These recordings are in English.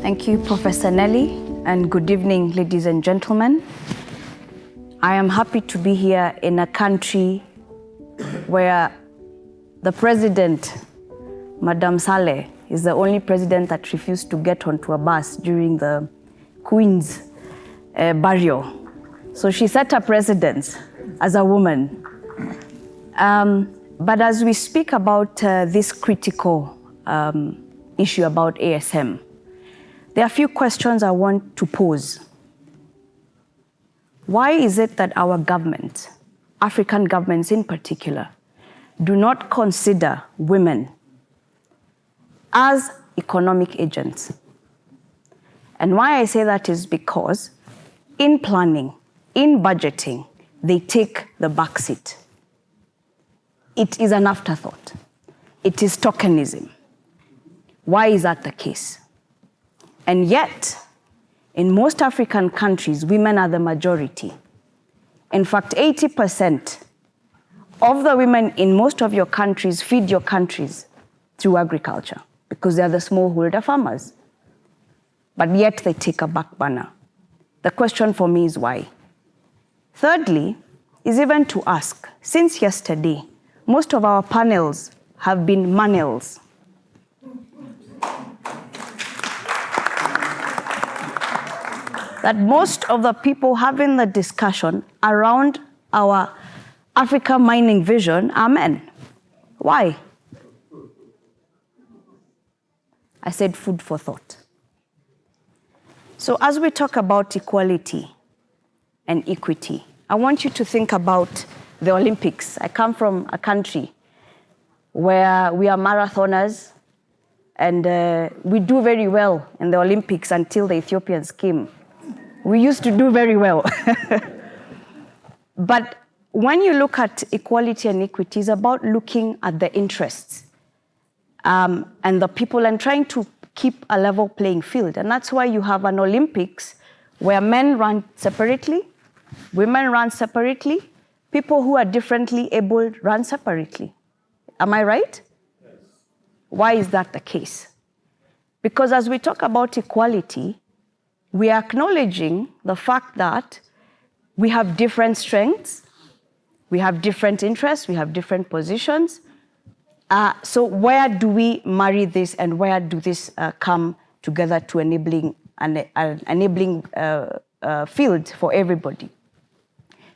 Thank you, Professor Nelly, and good evening, ladies and gentlemen. I am happy to be here in a country where the president, Madam Saleh, is the only president that refused to get onto a bus during the Queen's burial. So she set a precedent as a woman. But as we speak about this critical issue about ASM, there are a few questions I want to pose. Why is it that our government, African governments in particular, do not consider women as economic agents? And why I say that is because in planning, in budgeting, they take the back seat. It is an afterthought. It is tokenism. Why is that the case? And yet, in most African countries, women are the majority. In fact, 80% of the women in most of your countries feed your countries through agriculture because they are the smallholder farmers. But yet they take a back burner. The question for me is why? Thirdly, is even to ask, since yesterday, most of our panels have been manels. That most of the people having the discussion around our Africa mining vision are men. Why? I said food for thought. So as we talk about equality and equity, I want you to think about the Olympics. I come from a country where we are marathoners and we do very well in the Olympics until the Ethiopians came. We used to do very well. But when you look at equality and equity, it's about looking at the interests and the people and trying to keep a level playing field. And that's why you have an Olympics where men run separately, women run separately, people who are differently able run separately. Am I right? Yes. Why is that the case? Because as we talk about equality, we are acknowledging the fact that we have different strengths, we have different interests, we have different positions. So where do we marry this and where do this come together to enabling field for everybody?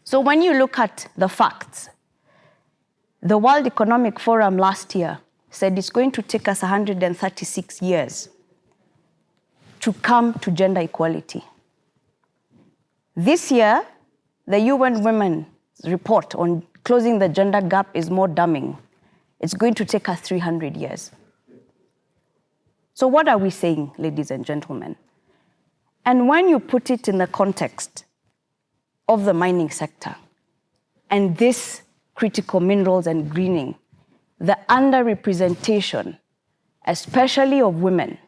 So when you look at the facts, the World Economic Forum last year said it's going to take us 136 years to come to gender equality. This year, the UN Women's report on closing the gender gap is more damning. It's going to take us 300 years. So what are we saying, ladies and gentlemen? And when you put it in the context of the mining sector and this critical minerals and greening, the underrepresentation, especially of women,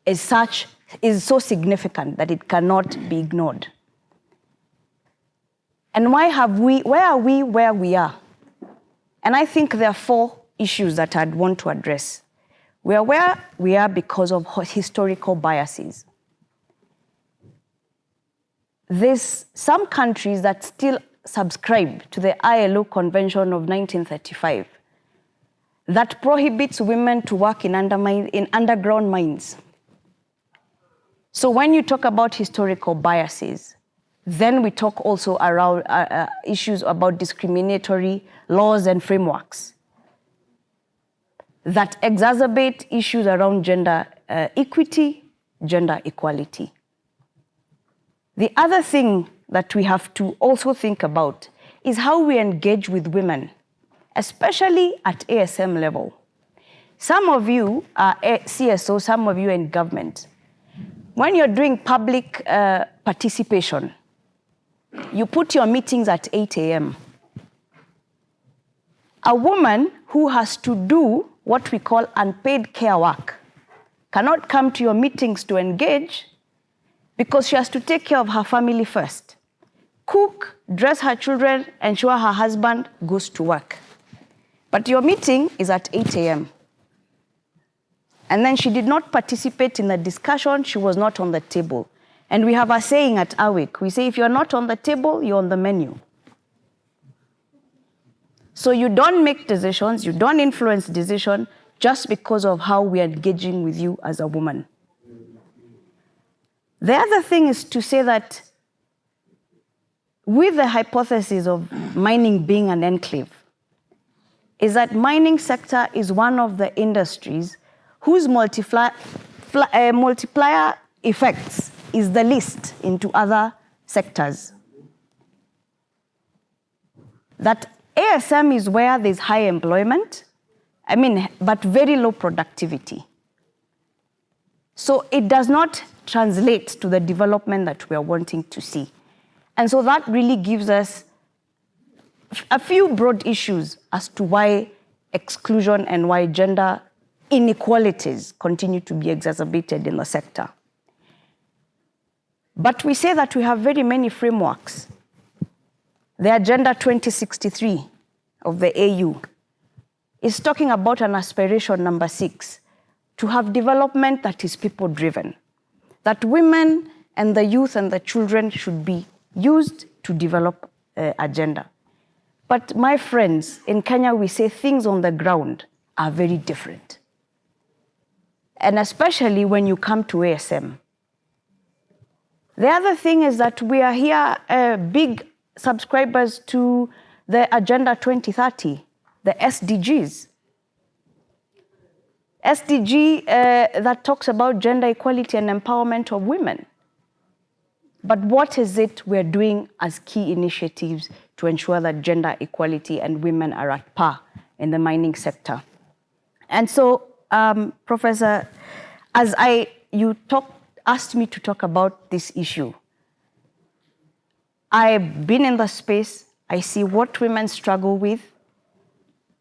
is so significant that it cannot be ignored. And where are we where we are? And I think there are 4 issues that I'd want to address. We are where we are because of historical biases. There's some countries that still subscribe to the ILO Convention of 1935 that prohibits women to work in underground mines. So when you talk about historical biases, then we talk also around issues about discriminatory laws and frameworks that exacerbate issues around gender equity, gender equality. The other thing that we have to also think about is how we engage with women, especially at ASM level. Some of you are CSO, some of you are in government. When you're doing public participation, you put your meetings at 8 a.m. A woman who has to do what we call unpaid care work cannot come to your meetings to engage because she has to take care of her family first. Cook, dress her children, ensure her husband goes to work. But your meeting is at 8 a.m. And then she did not participate in the discussion, she was not on the table. And we have a saying at AWEIK, we say if you're not on the table, you're on the menu. So you don't make decisions, you don't influence decision just because of how we are engaging with you as a woman. The other thing is to say that with the hypothesis of mining being an enclave, is that mining sector is one of the industries whose multiplier effects is the least into other sectors. That ASM is where there's high employment, but very low productivity. So it does not translate to the development that we are wanting to see. And so that really gives us a few broad issues as to why exclusion and why gender inequalities continue to be exacerbated in the sector. But we say that we have very many frameworks. The Agenda 2063 of the AU is talking about an aspiration number 6, to have development that is people-driven, that women and the youth and the children should be used to develop agenda. But my friends, in Kenya, we say things on the ground are very different. And especially when you come to ASM. The other thing is that we are here big subscribers to the Agenda 2030, the SDGs. SDG that talks about gender equality and empowerment of women. But what is it we're doing as key initiatives to ensure that gender equality and women are at par in the mining sector? And so, Professor, as you asked me to talk about this issue, I've been in the space, I see what women struggle with,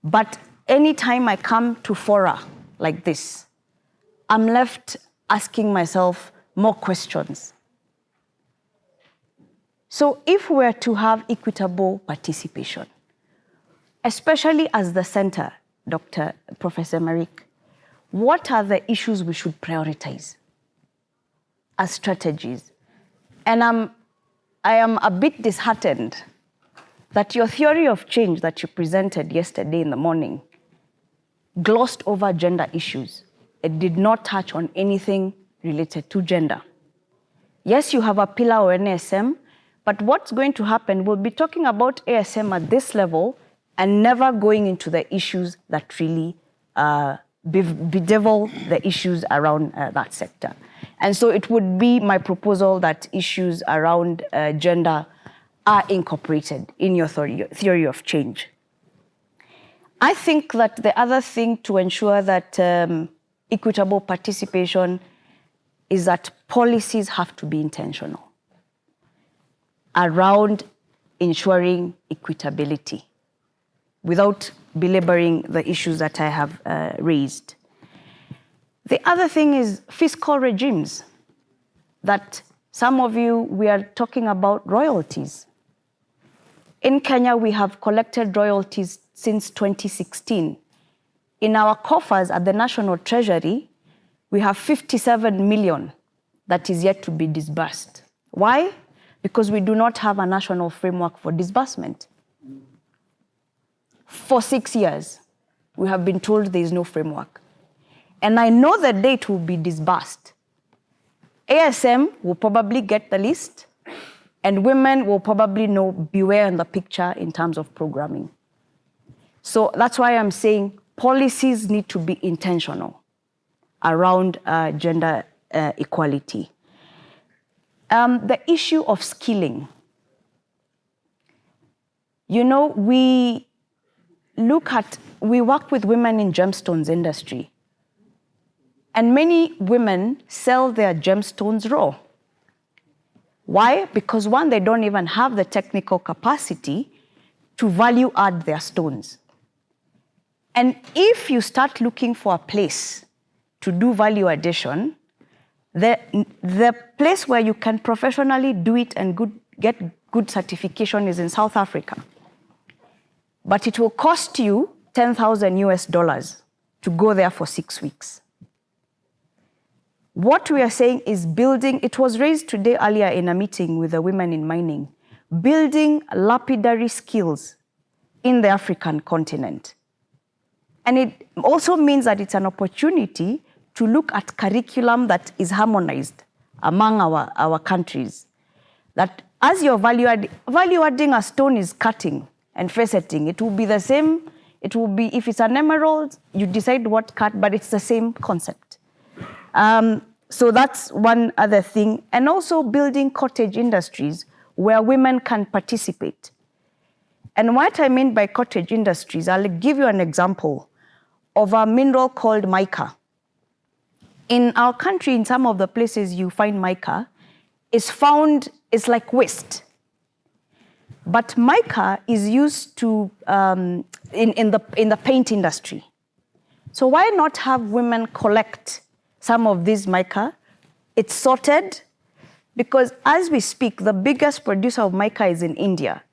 but anytime I come to fora like this, I'm left asking myself more questions. So if we're to have equitable participation, especially as the center, Professor Marik, what are the issues we should prioritize as strategies? And I am a bit disheartened that your theory of change that you presented yesterday in the morning glossed over gender issues. It did not touch on anything related to gender. Yes, you have a pillar or an ASM, but what's going to happen, we'll be talking about ASM at this level and never going into the issues that really bedevil the issues around that sector. And so it would be my proposal that issues around gender are incorporated in your theory of change. I think that the other thing to ensure that equitable participation is that policies have to be intentional around ensuring equitability without belaboring the issues that I have raised. The other thing is fiscal regimes, that some of you, we are talking about royalties. In Kenya, we have collected royalties since 2016. In our coffers at the National Treasury, we have 57 million that is yet to be disbursed. Why? Because we do not have a national framework for disbursement. For 6 years, we have been told there is no framework. And I know the date will be disbursed. ASM will probably get the list, and women will probably beware in the picture in terms of programming. So that's why I'm saying policies need to be intentional around gender equality. The issue of skilling. You know, we work with women in gemstones industry. And many women sell their gemstones raw. Why? Because one, they don't even have the technical capacity to value add their stones. And if you start looking for a place to do value addition, the place where you can professionally do it and get good certification is in South Africa. But it will cost you $10,000 US to go there for 6 weeks. What we are saying is building, it was raised today earlier in a meeting with the women in mining, building lapidary skills in the African continent. And it also means that it's an opportunity to look at curriculum that is harmonized among our countries. That as you're value adding a stone is cutting and faceting, it will be the same. It will be, if it's an emerald, you decide what cut, but it's the same concept. So that's one other thing. And also building cottage industries where women can participate. And what I mean by cottage industries, I'll give you an example of a mineral called mica. In our country, in some of the places you find mica, it's like waste. But mica is used to, in the paint industry. So why not have women collect some of this mica? It's sorted, because as we speak, the biggest producer of mica is in India.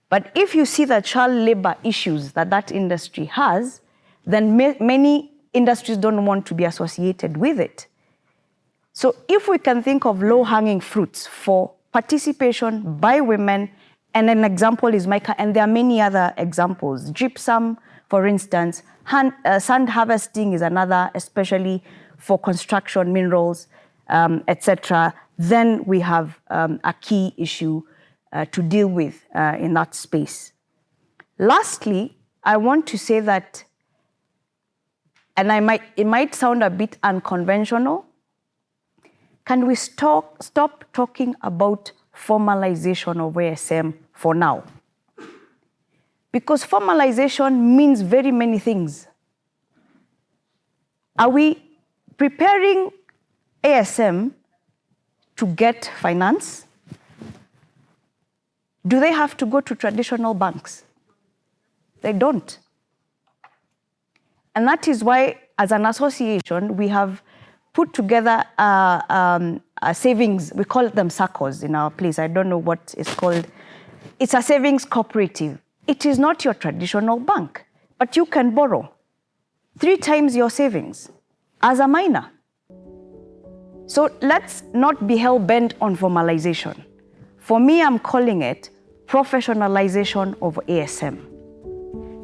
But if you see the child labor issues that industry has, then many industries don't want to be associated with it. So if we can think of low-hanging fruits for participation by women, and an example is mica, and there are many other examples. Gypsum, for instance, sand harvesting is another, especially for construction minerals, etc. Then we have a key issue to deal with in that space. Lastly, I want to say that, and it might sound a bit unconventional, can we stop talking about formalization of ASM for now? Because formalization means very many things. Are we preparing ASM to get finance? Do they have to go to traditional banks? They don't. And that is why, as an association, we have put together a savings, we call them SACCOs in our place. I don't know what it's called. It's a savings cooperative. It is not your traditional bank, but you can borrow 3 times your savings as a miner. So let's not be hell-bent on formalization. For me, I'm calling it professionalization of ASM.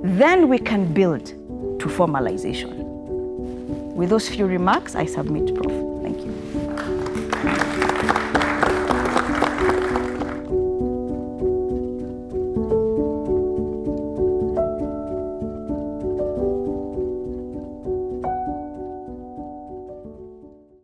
Then we can build to formalization. With those few remarks, I submit, Prof. Thank you.